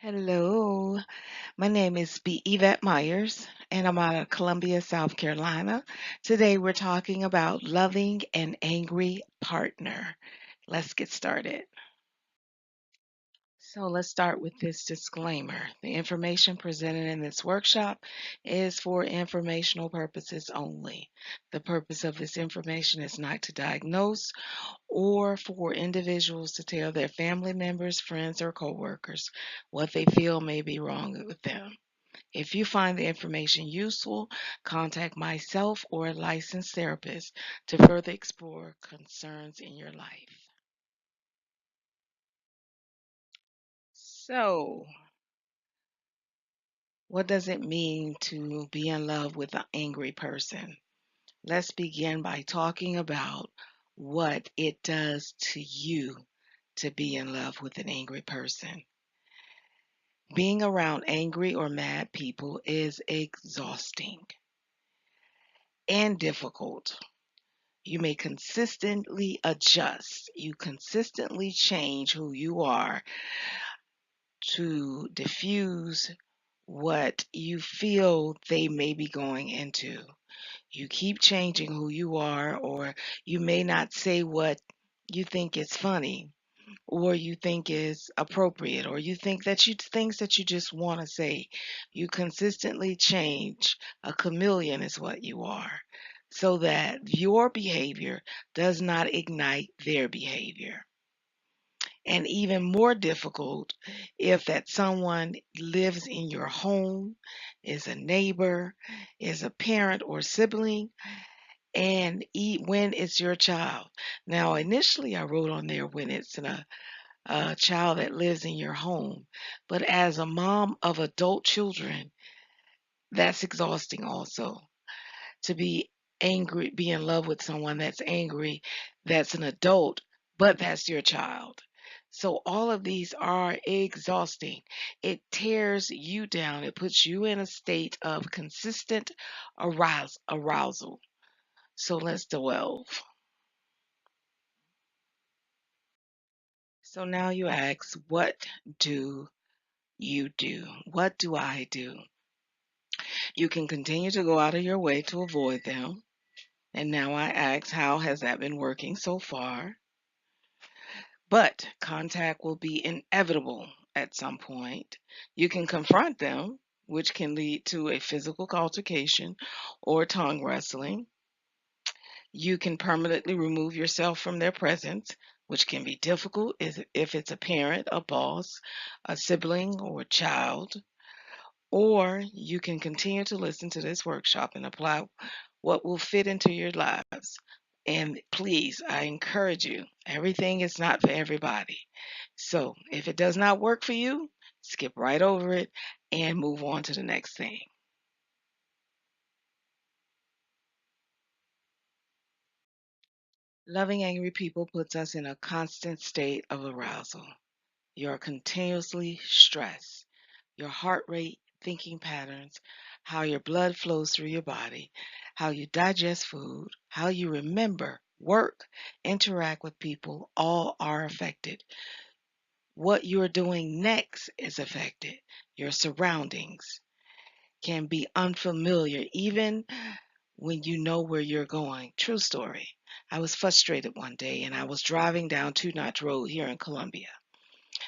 Hello, my name is Yvette Myers, and I'm out of Columbia, South Carolina. Today we're talking about loving an angry partner. Let's get started. So let's start with this disclaimer. The information presented in this workshop is for informational purposes only. The purpose of this information is not to diagnose or for individuals to tell their family members, friends, or coworkers what they feel may be wrong with them. If you find the information useful, contact myself or a licensed therapist to further explore concerns in your life. So, what does it mean to be in love with an angry person? Let's begin by talking about what it does to you to be in love with an angry person. Being around angry or mad people is exhausting and difficult. You may consistently adjust. You consistently change who you are to diffuse what you feel they may be going into. You keep changing who you are, or you may not say what you think is funny, or you think is appropriate, or you think that you things that you just want to say. You consistently change. A chameleon is what you are, so that your behavior does not ignite their behavior. And even more difficult if that someone lives in your home, is a neighbor, is a parent or sibling, and when it's your child. Now, initially, I wrote on there when it's a child that lives in your home. But as a mom of adult children, that's exhausting also. To be angry, be in love with someone that's angry, that's an adult, but that's your child. So all of these are exhausting. It tears you down. It puts you in a state of consistent arousal. So let's delve. So now you ask, what do you do? What do I do? You can continue to go out of your way to avoid them. And now I ask, how has that been working so far? But contact will be inevitable at some point. You can confront them, which can lead to a physical altercation or tongue wrestling. You can permanently remove yourself from their presence, which can be difficult if it's a parent, a boss, a sibling, or a child. Or you can continue to listen to this workshop and apply what will fit into your lives. And please, I encourage you, everything is not for everybody. So if it does not work for you, skip right over it and move on to the next thing. Loving angry people puts us in a constant state of arousal. You're continuously stressed. Your heart rate, thinking patterns, how your blood flows through your body, how you digest food, how you remember, work, interact with people, all are affected. What you're doing next is affected. Your surroundings can be unfamiliar, even when you know where you're going. True story. I was frustrated one day and I was driving down Two Notch Road here in Columbia.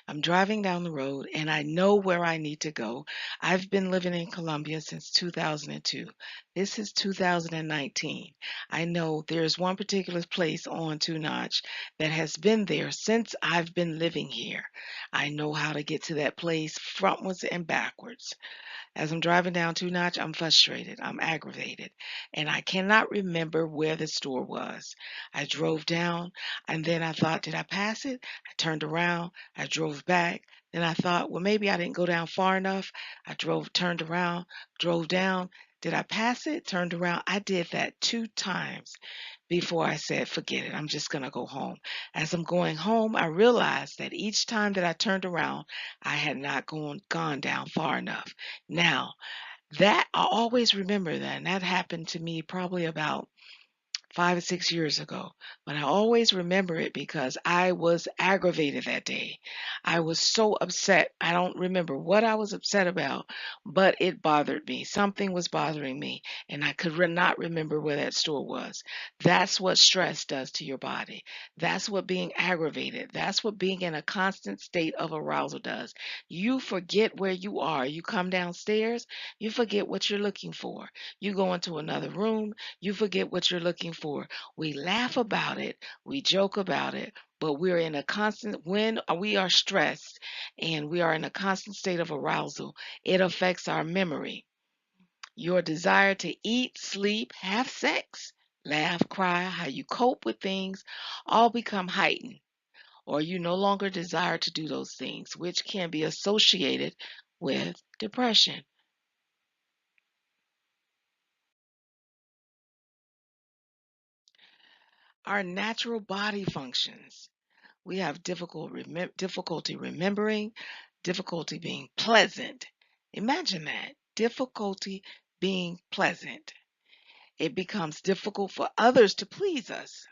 I'm driving down the road and I know where I need to go. I've been living in Columbia since 2002. This is 2019. I know there's one particular place on Two Notch that has been there since I've been living here. I know how to get to that place frontwards and backwards. As I'm driving down Two Notch, I'm frustrated, I'm aggravated, and I cannot remember where the store was. I drove down, and then I thought, did I pass it? I turned around, I drove back. Then I thought, well, maybe I didn't go down far enough. I turned around, drove down. Did I pass it? Turned around. I did that 2 times before I said, forget it, I'm just going to go home. As I'm going home, I realized that each time that I turned around, I had not gone down far enough. Now, that I always remember that, and that happened to me probably about 5 or 6 years ago, but I always remember it because I was aggravated that day. I was so upset. I don't remember what I was upset about, but it bothered me. Something was bothering me, and I could not remember where that store was. That's what stress does to your body. That's what being aggravated, that's what being in a constant state of arousal does. You forget where you are. You come downstairs, you forget what you're looking for. You go into another room, you forget what you're looking for. We laugh about it, we joke about it, but we're in a constant, when we are stressed and we are in a constant state of arousal, it affects our memory. Your desire to eat, sleep, have sex, laugh, cry, how you cope with things, all become heightened, or you no longer desire to do those things, which can be associated with depression. Our natural body functions. We have difficulty remembering, difficulty being pleasant. Imagine that. Difficulty being pleasant. It becomes difficult for others to please us.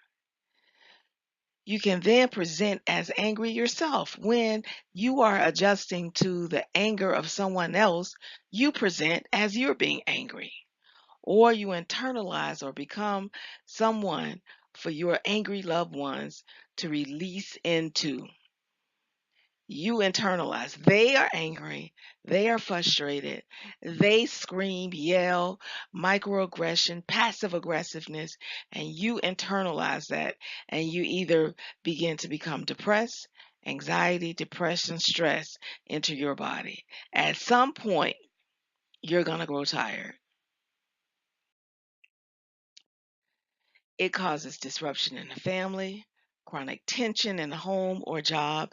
You can then present as angry yourself. When you are adjusting to the anger of someone else, you present as you're being angry. Or you internalize or become someone for your angry loved ones to release into. You internalize. They are angry. They are frustrated. They scream, yell, microaggression, passive aggressiveness, and you internalize that. And you either begin to become depressed, anxiety, depression, stress into your body. At some point, you're going to grow tired. It causes disruption in the family, chronic tension in the home or job.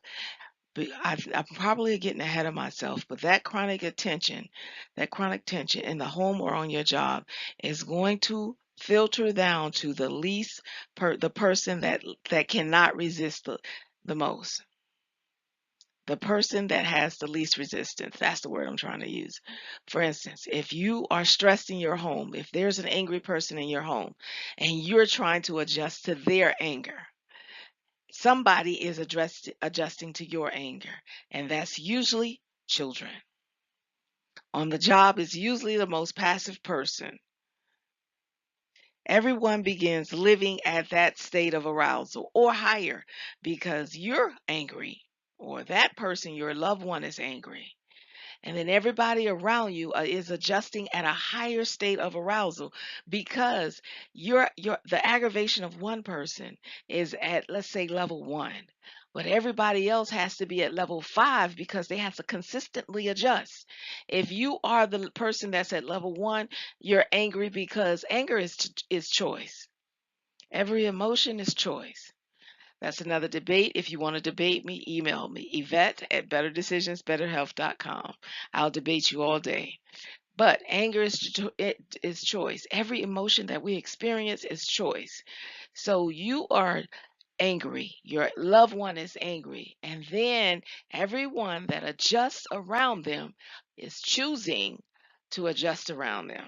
I'm probably getting ahead of myself, but that chronic tension in the home or on your job is going to filter down to the person that cannot resist the most. The person that has the least resistance. That's the word I'm trying to use. For instance, if you are stressed in your home, if there's an angry person in your home and you're trying to adjust to their anger, somebody is adjusting to your anger, and that's usually children. On the job is usually the most passive person. Everyone begins living at that state of arousal or higher because you're angry or that person, your loved one, is angry. And then everybody around you is adjusting at a higher state of arousal because the aggravation of one person is at, let's say, level 1, but everybody else has to be at level 5 because they have to consistently adjust. If you are the person that's at level 1, you're angry because anger is choice. Every emotion is choice. That's another debate. If you want to debate me, email me, Yvette@betterdecisionsbetterhealth.com. I'll debate you all day. But anger is choice. Every emotion that we experience is choice. So you are angry, your loved one is angry, and then everyone that adjusts around them is choosing to adjust around them.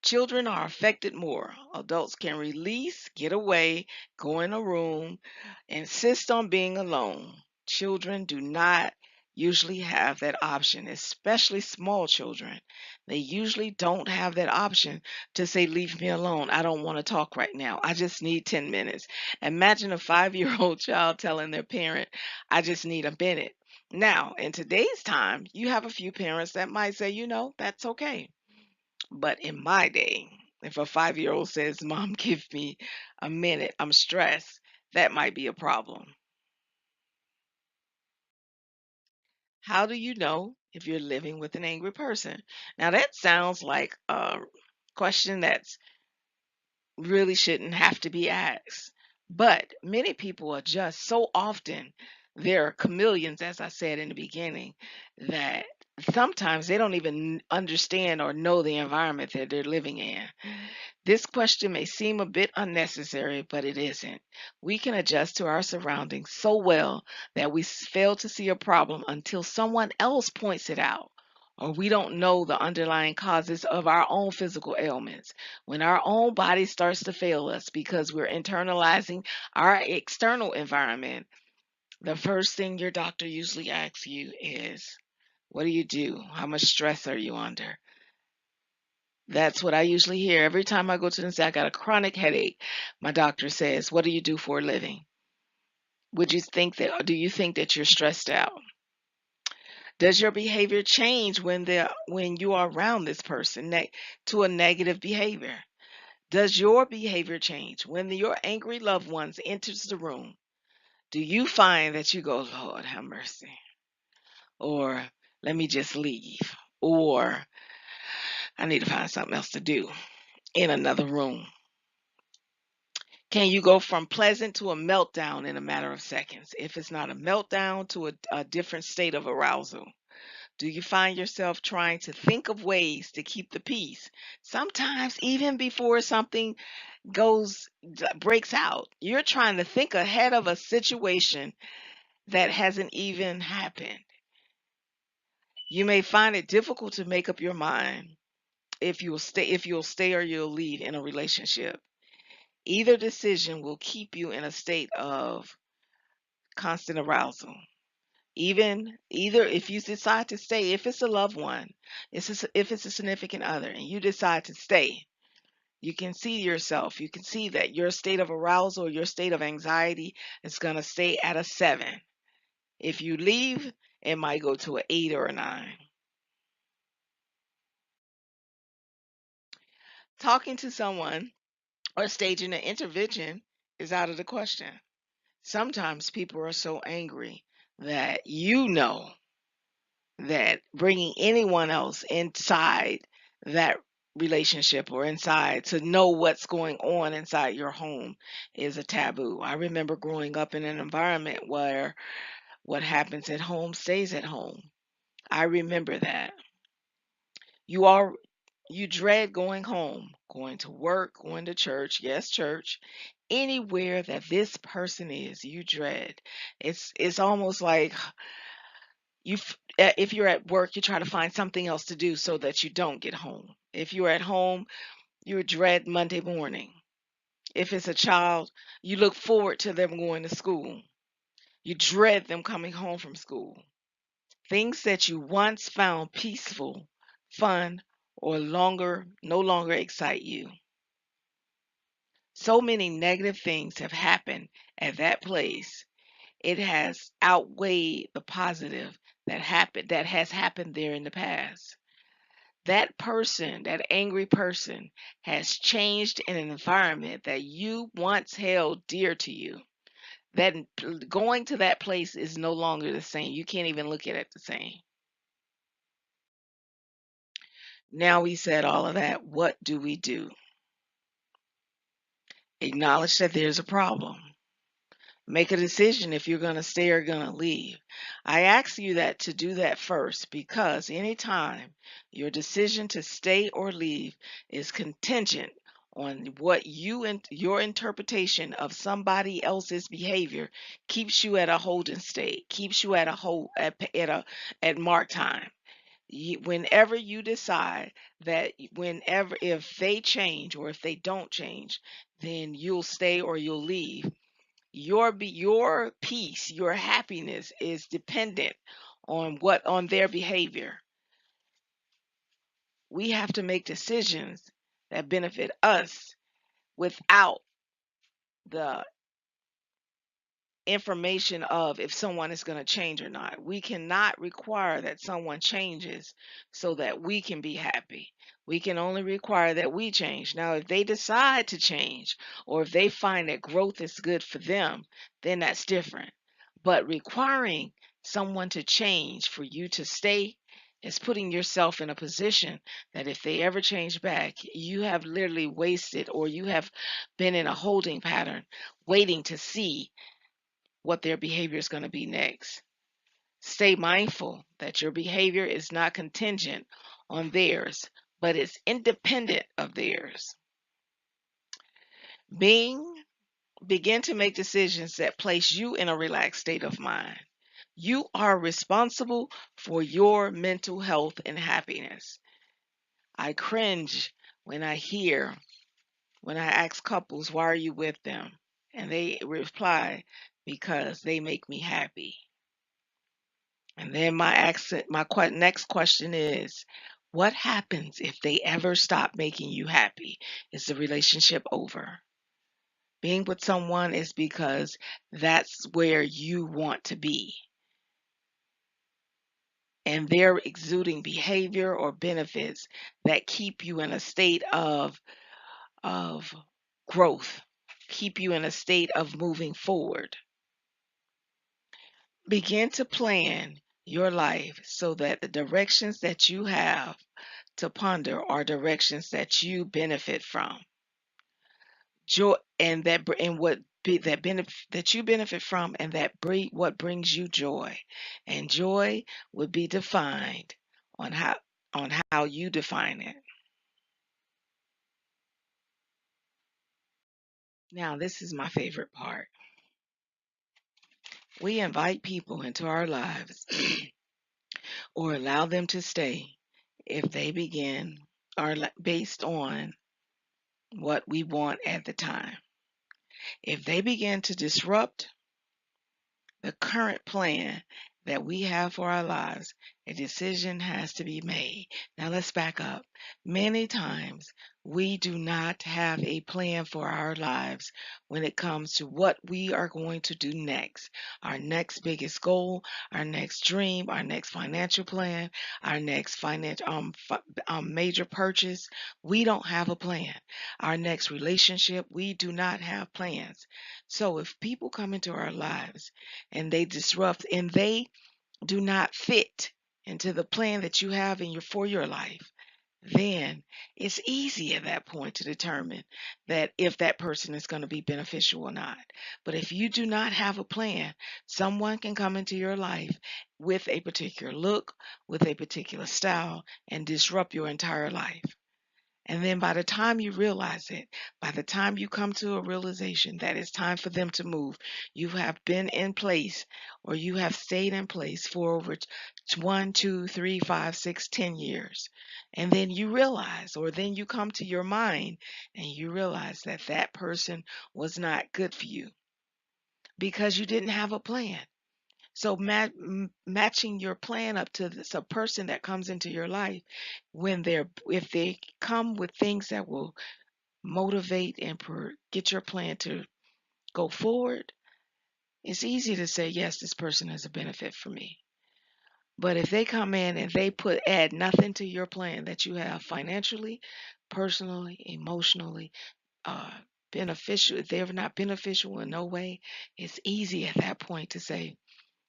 Children are affected more. Adults can release, get away, go in a room, insist on being alone. Children do not usually have that option, especially small children. They usually don't have that option to say, leave me alone. I don't want to talk right now. I just need 10 minutes. Imagine a 5-year-old child telling their parent, I just need a minute. Now, in today's time, you have a few parents that might say, that's okay. But in my day, if a 5-year-old says, Mom, give me a minute, I'm stressed, that might be a problem. How do you know if you're living with an angry person? Now, that sounds like a question that's really shouldn't have to be asked. But many people adjust so often. They're chameleons, as I said in the beginning, that sometimes they don't even understand or know the environment that they're living in. This question may seem a bit unnecessary, but it isn't. We can adjust to our surroundings so well that we fail to see a problem until someone else points it out or we don't know the underlying causes of our own physical ailments. When our own body starts to fail us because we're internalizing our external environment, the first thing your doctor usually asks you is, what do you do? How much stress are you under? That's what I usually hear. Every time I go to them and say I got a chronic headache, my doctor says, what do you do for a living? Do you think that you're stressed out? Does your behavior change when you are around this person to a negative behavior? Does your behavior change when your angry loved ones enters the room? Do you find that you go, Lord, have mercy, or let me just leave, or I need to find something else to do in another room? Can you go from pleasant to a meltdown in a matter of seconds? If it's not a meltdown, to a different state of arousal. Do you find yourself trying to think of ways to keep the peace? Sometimes even before something breaks out, you're trying to think ahead of a situation that hasn't even happened. You may find it difficult to make up your mind if you'll stay or you'll leave in a relationship. Either decision will keep you in a state of constant arousal. Either if you decide to stay, if it's a loved one, if it's a significant other, and you decide to stay, you can see yourself. You can see that your state of arousal, your state of anxiety is going to stay at a 7. If you leave, it might go to an 8 or a 9. Talking to someone or staging an intervention is out of the question. Sometimes people are so angry that that bringing anyone else inside that relationship or inside to know what's going on inside your home is a taboo. I remember growing up in an environment where what happens at home stays at home. I remember that. You are you dread going home, going to work, going to church, yes, church, anywhere that this person is, you dread. It's almost like if you're at work, you try to find something else to do so that you don't get home. If you're at home, you dread Monday morning. If it's a child, you look forward to them going to school. You dread them coming home from school. Things that you once found peaceful, fun, or no longer excite you. So many negative things have happened at that place. It has outweighed the positive that has happened there in the past. That person, that angry person, has changed in an environment that you once held dear to you. That going to that place is no longer the same. You can't even look at it the same. Now we said all of that. What do we do? Acknowledge that there's a problem. Make a decision if you're going to stay or going to leave. I ask you that to do that first because anytime your decision to stay or leave is contingent on what you and your interpretation of somebody else's behavior keeps you at a holding state, keeps you at a hold at mark time. Whenever you decide that whenever if they change or if they don't change, then you'll stay or you'll leave. Your peace, your happiness is dependent on their behavior. We have to make decisions that benefit us without the information of if someone is going to change or not. We cannot require that someone changes so that we can be happy. We can only require that we change. Now, if they decide to change or if they find that growth is good for them, then that's different. But requiring someone to change for you to stay is putting yourself in a position that if they ever change back, you have literally wasted or you have been in a holding pattern waiting to see what their behavior is going to be next. Stay mindful that your behavior is not contingent on theirs, but it's independent of theirs. Being Begin to make decisions that place you in a relaxed state of mind. You are responsible for your mental health and happiness. I cringe when when I ask couples, why are you with them? And they reply, because they make me happy. And then next question is, what happens if they ever stop making you happy? Is the relationship over? Being with someone is because that's where you want to be. And they're exuding behavior or benefits that keep you in a state of growth, keep you in a state of moving forward. Begin to plan your life so that the directions that you have to ponder are directions that you benefit from. Joy and that and what be, that benefit that you benefit from, and what brings you joy. And joy would be defined on how you define it. Now, this is my favorite part. We invite people into our lives or allow them to stay if they begin are based on what we want at the time. If they begin to disrupt the current plan that we have for our lives, a decision has to be made. Now let's back up. Many times we do not have a plan for our lives when it comes to what we are going to do next. Our next biggest goal, our next dream, our next financial plan, our next major purchase. We don't have a plan. Our next relationship, we do not have plans. So if people come into our lives and they disrupt and they do not fit into the plan that you have for your life, then it's easy at that point to determine that if that person is going to be beneficial or not. But if you do not have a plan, someone can come into your life with a particular look, with a particular style, and disrupt your entire life. And then by the time you realize it, by the time you come to a realization that it's time for them to move, you have been in place or you have stayed in place for over 1, 2, 3, 5, 6, 10 years. And then you realize, or then you come to your mind and you realize that that person was not good for you because you didn't have a plan. So matching your plan up to a person that comes into your life, if they come with things that will motivate and get your plan to go forward, it's easy to say yes, this person is a benefit for me. But if they come in and they add nothing to your plan that you have financially, personally, emotionally, uh, beneficial, if they're not beneficial in no way, it's easy at that point to say,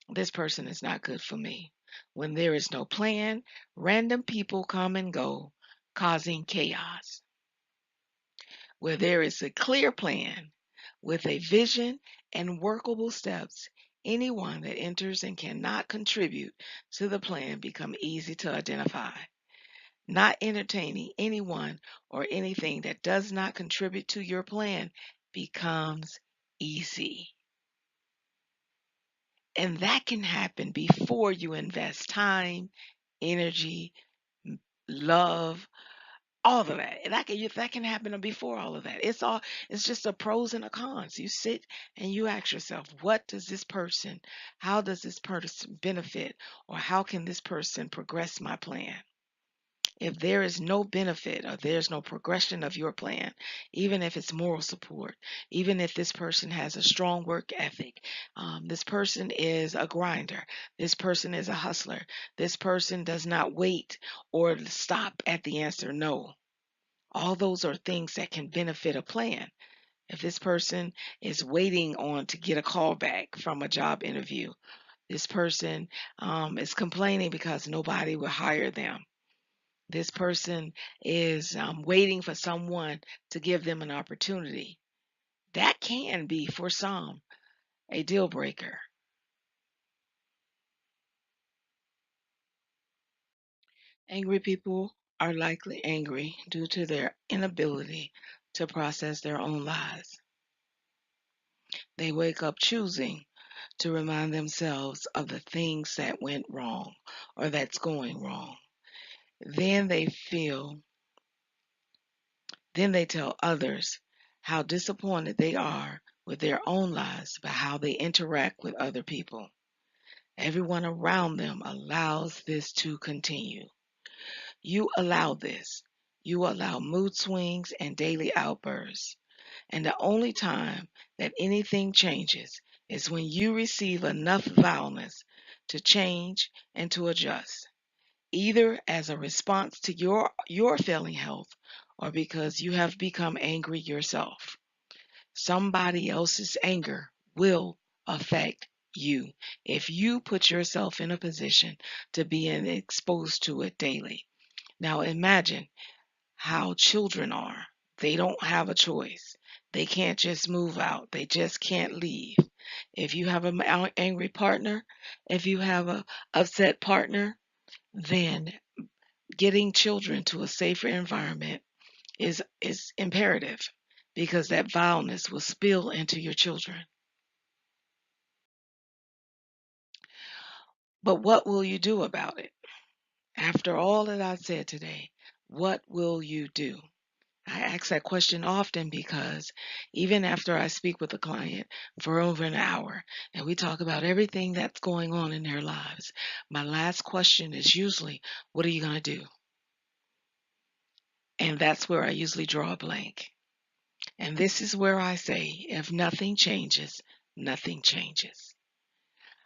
this person is not good for me. When there is no plan, random people come and go, causing chaos. Where there is a clear plan with a vision and workable steps, anyone that enters and cannot contribute to the plan become easy to identify. Not entertaining anyone or anything that does not contribute to your plan becomes easy. And that can happen before you invest time, energy, love, all of that. That can happen before all of that. It's just the pros and the cons. You sit and you ask yourself, how does this person benefit, or how can this person progress my plan? If there is no benefit or there's no progression of your plan, even if it's moral support, even if this person has a strong work ethic, this person is a grinder, this person is a hustler, this person does not wait or stop at the answer no. All those are things that can benefit a plan. If this person is waiting on to get a call back from a job interview, this person is complaining because nobody will hire them. This person is waiting for someone to give them an opportunity. That can be, for some, a deal breaker. Angry people are likely angry due to their inability to process their own lives. They wake up choosing to remind themselves of the things that went wrong or that's going wrong. Then they feel, then they tell others how disappointed they are with their own lives by how they interact with other people. Everyone around them allows this to continue. You allow this. You allow mood swings and daily outbursts. And the only time that anything changes is when you receive enough vileness to change and to adjust, either as a response to your failing health or because you have become angry yourself. Somebody else's anger will affect you if you put yourself in a position to be exposed to it daily. Now imagine how children are. They don't have a choice. They can't just move out. They just can't leave. If you have an angry partner, if you have a upset partner, then getting children to a safer environment is imperative because that vileness will spill into your children. But what will you do about it? After all that I said today, what will you do? I ask that question often because even after I speak with a client for over an hour and we talk about everything that's going on in their lives, my last question is usually, what are you going to do? And that's where I usually draw a blank. And this is where I say, if nothing changes, nothing changes.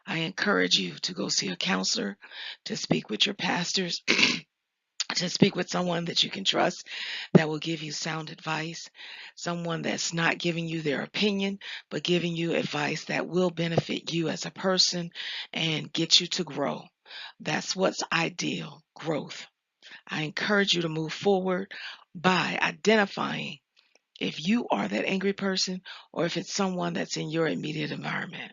I encourage you to go see a counselor, to speak with your pastors, to speak with someone that you can trust that will give you sound advice, someone that's not giving you their opinion, but giving you advice that will benefit you as a person and get you to grow. That's what's ideal, growth. I encourage you to move forward by identifying if you are that angry person or if it's someone that's in your immediate environment.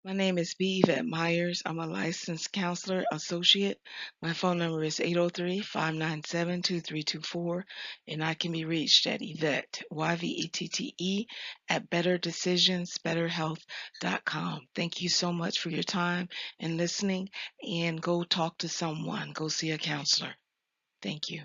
My name is B. Yvette Myers. I'm a licensed counselor associate. My phone number is 803-597-2324, and I can be reached at Yvette, YVETTE, at betterdecisionsbetterhealth.com. Thank you so much for your time and listening, and go talk to someone. Go see a counselor. Thank you.